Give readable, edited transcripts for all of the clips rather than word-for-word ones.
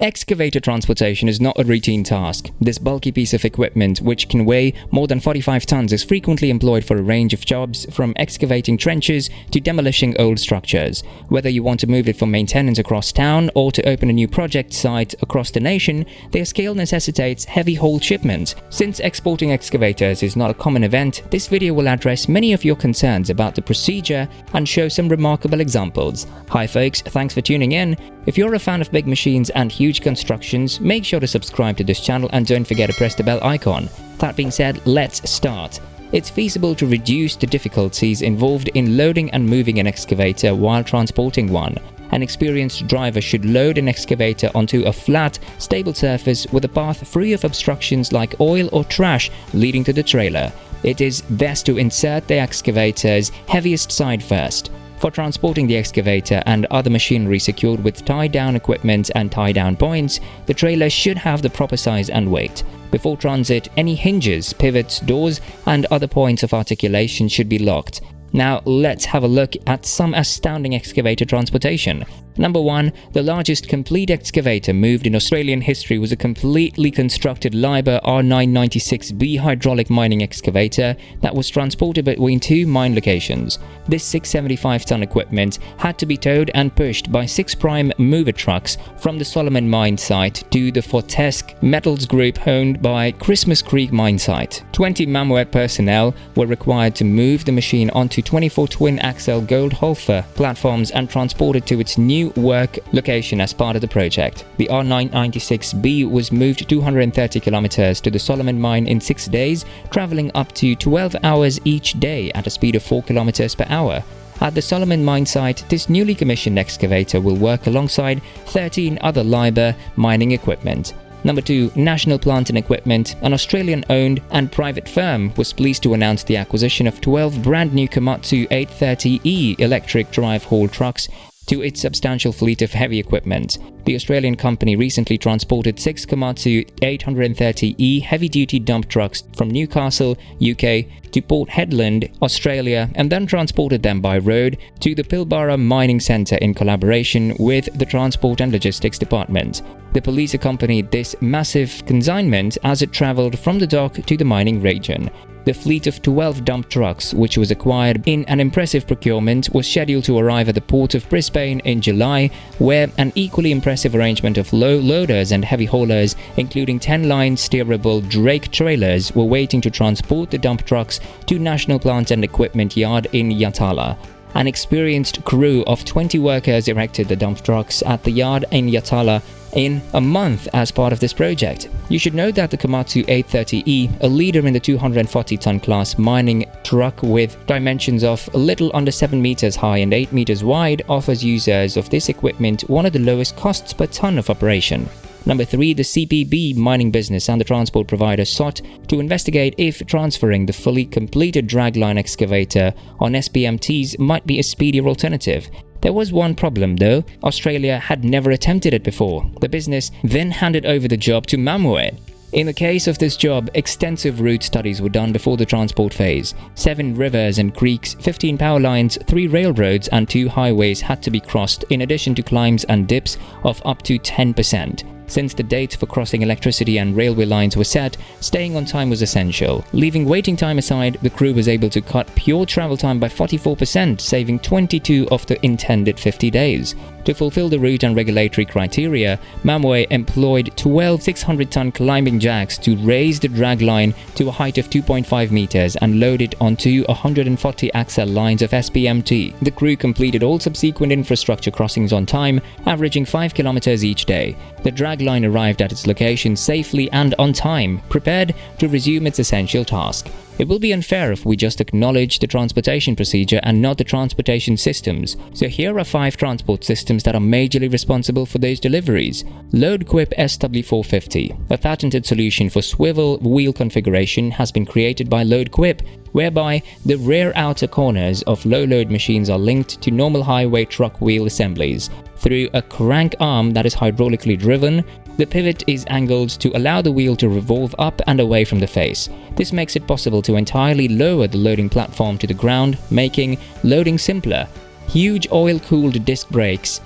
Excavator transportation is not a routine task. This bulky piece of equipment, which can weigh more than 45 tons, is frequently employed for a range of jobs, from excavating trenches to demolishing old structures. Whether you want to move it for maintenance across town or to open a new project site across the nation, their scale necessitates heavy haul shipment. Since exporting excavators is not a common event, this video will address many of your concerns about the procedure and show some remarkable examples. Hi folks, thanks for tuning in. If you're a fan of big machines and huge constructions, make sure to subscribe to this channel and don't forget to press the bell icon. That being said, let's start. It's feasible to reduce the difficulties involved in loading and moving an excavator while transporting one. An experienced driver should load an excavator onto a flat, stable surface with a path free of obstructions like oil or trash leading to the trailer. It is best to insert the excavator's heaviest side first. For transporting the excavator and other machinery secured with tie-down equipment and tie-down points, the trailer should have the proper size and weight. Before transit, any hinges, pivots, doors, and other points of articulation should be locked. Now let's have a look at some astounding excavator transportation. Number 1. The largest complete excavator moved in Australian history was a completely constructed Liber R996B hydraulic mining excavator that was transported between two mine locations. This 675-ton equipment had to be towed and pushed by 6 prime mover trucks from the Solomon mine site to the Fortesque Metals Group owned by Christmas Creek mine site. 20 Mammoet personnel were required to move the machine onto 24 twin-axle Goldhofer platforms and transport it to its new work location as part of the project. The R996B was moved 230 kilometers to the Solomon mine in 6 days, traveling up to 12 hours each day at a speed of 4 kilometers per hour. At the Solomon mine site, this newly commissioned excavator will work alongside 13 other Liber mining equipment. Number 2. National Plant and Equipment, an Australian-owned and private firm, was pleased to announce the acquisition of 12 brand new Komatsu 830E electric drive haul trucks to its substantial fleet of heavy equipment. The Australian company recently transported 6 Komatsu 830E heavy-duty dump trucks from Newcastle, UK to Port Hedland, Australia, and then transported them by road to the Pilbara Mining Centre in collaboration with the Transport and Logistics Department. The police accompanied this massive consignment as it travelled from the dock to the mining region. The fleet of 12 dump trucks, which was acquired in an impressive procurement, was scheduled to arrive at the port of Brisbane in July, where an equally impressive arrangement of low loaders and heavy haulers, including 10-line steerable Drake trailers, were waiting to transport the dump trucks to National Plant and Equipment Yard in Yatala. An experienced crew of 20 workers erected the dump trucks at the yard in Yatala in a month as part of this project. You should note that the Komatsu 830E, a leader in the 240-ton class mining truck with dimensions of a little under 7 meters high and 8 meters wide, offers users of this equipment one of the lowest costs per ton of operation. Number 3. The CPB mining business and the transport provider sought to investigate if transferring the fully completed dragline excavator on SPMTs might be a speedier alternative. There was one problem though. Australia had never attempted it before. The business then handed over the job to Mammoet. In the case of this job, extensive route studies were done before the transport phase. 7 rivers and creeks, 15 power lines, 3 railroads and 2 highways had to be crossed, in addition to climbs and dips of up to 10%. Since the dates for crossing electricity and railway lines were set, staying on time was essential. Leaving waiting time aside, the crew was able to cut pure travel time by 44%, saving 22 of the intended 50 days. To fulfill the route and regulatory criteria, Mammoet employed 12 600-ton climbing jacks to raise the dragline to a height of 2.5 meters and load it onto 140 axle lines of SPMT. The crew completed all subsequent infrastructure crossings on time, averaging 5 kilometers each day. The dragline arrived at its location safely and on time, prepared to resume its essential task. It will be unfair if we just acknowledge the transportation procedure and not the transportation systems. So here are 5 transport systems that are majorly responsible for those deliveries. LoadQuip SW450, a patented solution for swivel wheel configuration, has been created by LoadQuip, whereby the rear outer corners of low-load machines are linked to normal highway truck wheel assemblies. Through a crank arm that is hydraulically driven, the pivot is angled to allow the wheel to revolve up and away from the face. This makes it possible to entirely lower the loading platform to the ground, making loading simpler. Huge oil-cooled disc brakes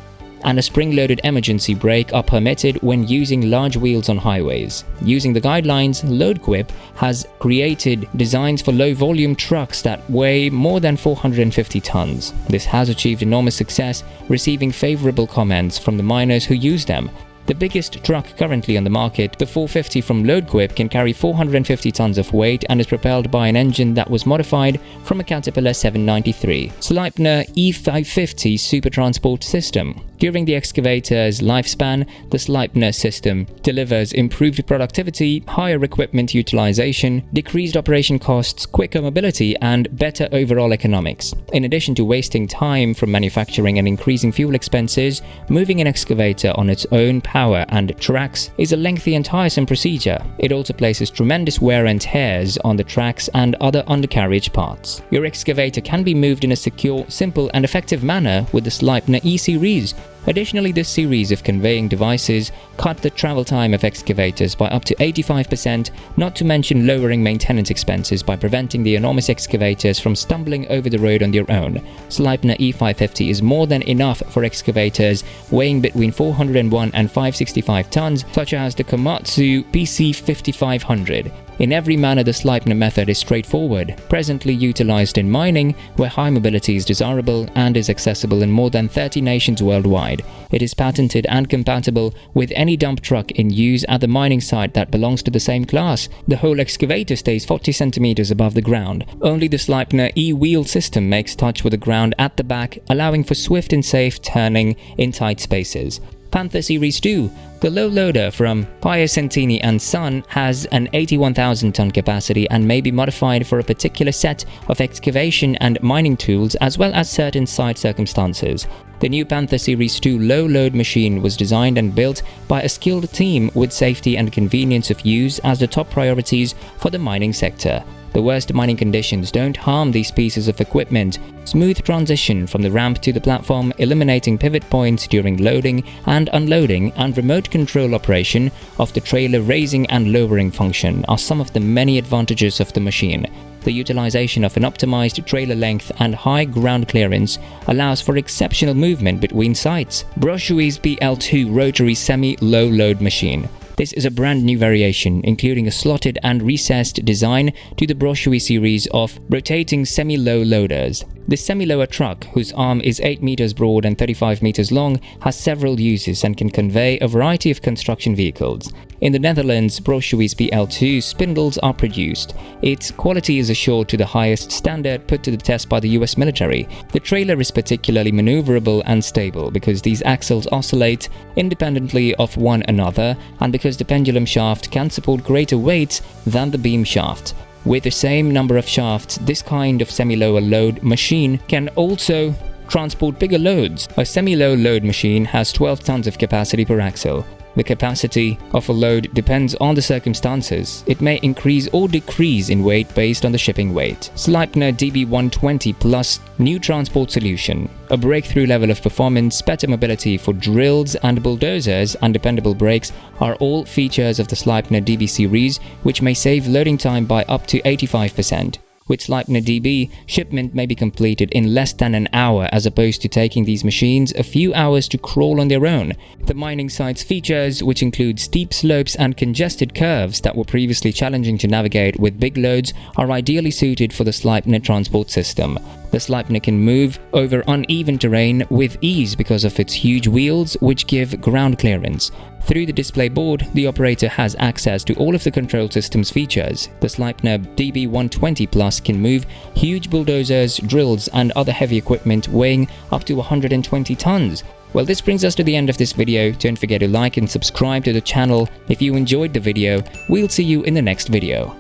and a spring-loaded emergency brake are permitted when using large wheels on highways. Using the guidelines, LoadQuip has created designs for low-volume trucks that weigh more than 450 tons. This has achieved enormous success, receiving favorable comments from the miners who use them. The biggest truck currently on the market, the 450 from LoadQuip, can carry 450 tons of weight and is propelled by an engine that was modified from a Caterpillar 793 Sleipner E550 Super Transport System. During the excavator's lifespan, the Sleipner system delivers improved productivity, higher equipment utilization, decreased operation costs, quicker mobility, and better overall economics. In addition to wasting time from manufacturing and increasing fuel expenses, moving an excavator on its own power and tracks is a lengthy and tiresome procedure. It also places tremendous wear and tears on the tracks and other undercarriage parts. Your excavator can be moved in a secure, simple, and effective manner with the Sleipner E-Series. Additionally, this series of conveying devices cut the travel time of excavators by up to 85%, not to mention lowering maintenance expenses by preventing the enormous excavators from stumbling over the road on their own. Sleipner E550 is more than enough for excavators weighing between 401 and 565 tons, such as the Komatsu PC5500. In every manner, the Sleipner method is straightforward, presently utilized in mining, where high mobility is desirable and is accessible in more than 30 nations worldwide. It is patented and compatible with any dump truck in use at the mining site that belongs to the same class. The whole excavator stays 40 centimeters above the ground. Only the Sleipner E-wheel system makes touch with the ground at the back, allowing for swift and safe turning in tight spaces. Panther Series 2. The low loader from Piacentini & Son has an 81,000 ton capacity and may be modified for a particular set of excavation and mining tools as well as certain site circumstances. The new Panther Series 2 low-load machine was designed and built by a skilled team with safety and convenience of use as the top priorities for the mining sector. The worst mining conditions don't harm these pieces of equipment. Smooth transition from the ramp to the platform, eliminating pivot points during loading and unloading, and remote control operation of the trailer raising and lowering function are some of the many advantages of the machine. The utilization of an optimized trailer length and high ground clearance allows for exceptional movement between sites. Broshui's BL2 rotary semi-low load machine. This is a brand new variation, including a slotted and recessed design to the Broshui series of rotating semi-low loaders. This semi-lower truck, whose arm is 8 meters broad and 35 meters long, has several uses and can convey a variety of construction vehicles. In the Netherlands, Broshui's BL2 spindles are produced. Its quality is assured to the highest standard put to the test by the US military. The trailer is particularly maneuverable and stable because these axles oscillate independently of one another and because the pendulum shaft can support greater weights than the beam shaft. With the same number of shafts, this kind of semi-lower load machine can also transport bigger loads. A semi-low load machine has 12 tons of capacity per axle. The capacity of a load depends on the circumstances. It may increase or decrease in weight based on the shipping weight. Sleipner DB120 Plus new transport solution. A breakthrough level of performance, better mobility for drills and bulldozers, and dependable brakes are all features of the Sleipner DB series, which may save loading time by up to 85%. With Sleipner DB, shipment may be completed in less than an hour as opposed to taking these machines a few hours to crawl on their own. The mining site's features, which include steep slopes and congested curves that were previously challenging to navigate with big loads, are ideally suited for the Sleipner transport system. The Sleipner can move over uneven terrain with ease because of its huge wheels, which give ground clearance. Through the display board, the operator has access to all of the control system's features. The Sleipner DB120 Plus can move huge bulldozers, drills, and other heavy equipment weighing up to 120 tons. Well, this brings us to the end of this video. Don't forget to like and subscribe to the channel if you enjoyed the video. We'll see you in the next video.